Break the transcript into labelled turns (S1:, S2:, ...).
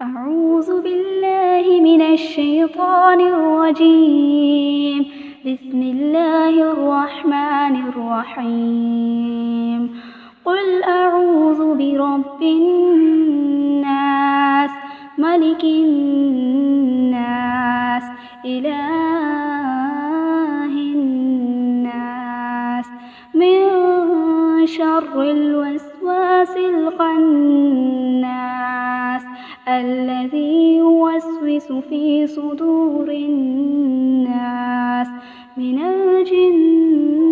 S1: أعوذ بالله من الشيطان الرجيم. بسم الله الرحمن الرحيم. قل أعوذ برب الناس ملك الناس إله الناس من شر الوسواس الخناس الذي يوسوس في صدور الناس من الجنة